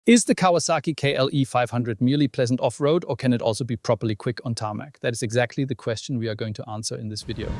Is the Kawasaki KLE 500 merely pleasant off-road, or can it also be properly quick on tarmac? That is exactly the question we are going to answer in this video.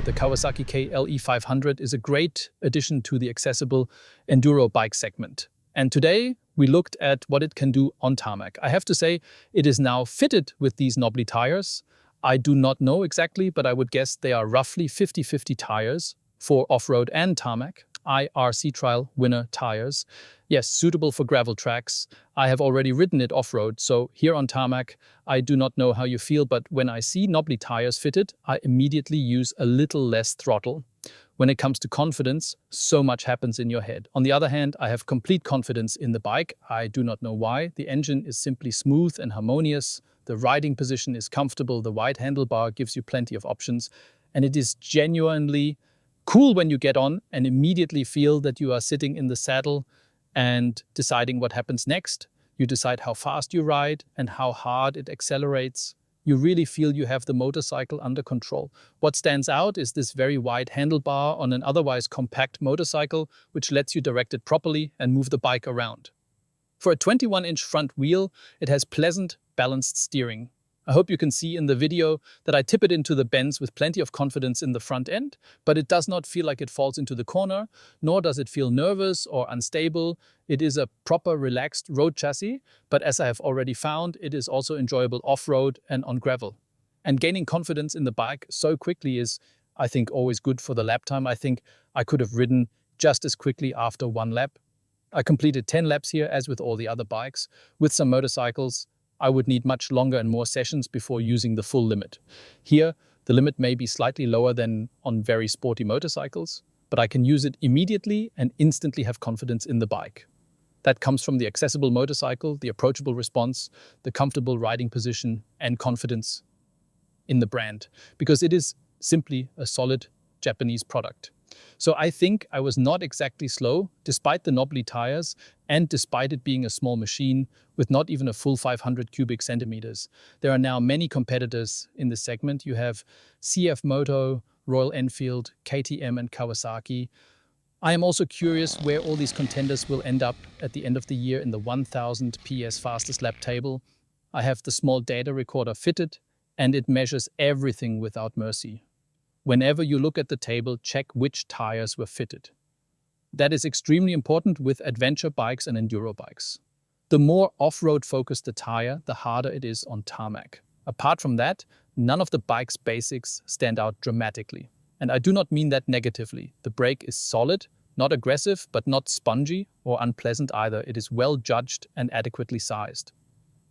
The Kawasaki KLE 500 is a great addition to the accessible enduro bike segment. And today we looked at what it can do on tarmac. I have to say it is now fitted with these knobbly tires. I do not know exactly, but I would guess they are roughly 50-50 tires for off-road and tarmac. IRC Trial Winner tires. Yes, suitable for gravel tracks. I have already ridden it off-road, so here on tarmac, I do not know how you feel, but when I see knobbly tires fitted, I immediately use a little less throttle. When it comes to confidence, so much happens in your head. On the other hand, I have complete confidence in the bike. I do not know why. The engine is simply smooth and harmonious. The riding position is comfortable. The wide handlebar gives you plenty of options, and it is genuinely cool when you get on and immediately feel that you are sitting in the saddle and deciding what happens next. You decide how fast you ride and how hard it accelerates. You really feel you have the motorcycle under control. What stands out is this very wide handlebar on an otherwise compact motorcycle, which lets you direct it properly and move the bike around. For a 21-inch front wheel, it has pleasant, balanced steering. I hope you can see in the video that I tip it into the bends with plenty of confidence in the front end, but it does not feel like it falls into the corner, nor does it feel nervous or unstable. It is a proper relaxed road chassis, but as I have already found, it is also enjoyable off-road and on gravel. And gaining confidence in the bike so quickly is, I think, always good for the lap time. I think I could have ridden just as quickly after one lap. I completed 10 laps here, as with all the other bikes. With some motorcycles, I would need much longer and more sessions before using the full limit. Here, the limit may be slightly lower than on very sporty motorcycles, but I can use it immediately and instantly have confidence in the bike. That comes from the accessible motorcycle, the approachable response, the comfortable riding position, and confidence in the brand, because it is simply a solid Japanese product. So I think I was not exactly slow, despite the knobbly tires and despite it being a small machine with not even a full 500 cubic centimeters. There are now many competitors in this segment. You have CF Moto, Royal Enfield, KTM and Kawasaki. I am also curious where all these contenders will end up at the end of the year in the 1000 PS fastest lap table. I have the small data recorder fitted and it measures everything without mercy. Whenever you look at the table, check which tires were fitted. That is extremely important with adventure bikes and enduro bikes. The more off-road focused the tire, the harder it is on tarmac. Apart from that, none of the bike's basics stand out dramatically. And I do not mean that negatively. The brake is solid, not aggressive, but not spongy or unpleasant either. It is well judged and adequately sized.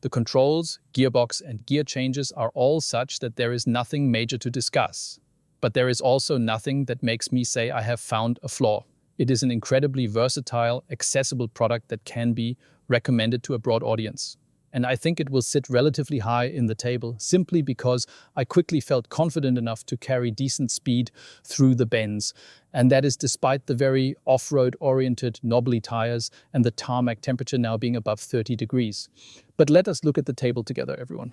The controls, gearbox, and gear changes are all such that there is nothing major to discuss. But there is also nothing that makes me say I have found a flaw. It is an incredibly versatile, accessible product that can be recommended to a broad audience. And I think it will sit relatively high in the table simply because I quickly felt confident enough to carry decent speed through the bends. And that is despite the very off-road oriented knobbly tires and the tarmac temperature now being above 30 degrees. But let us look at the table together, everyone.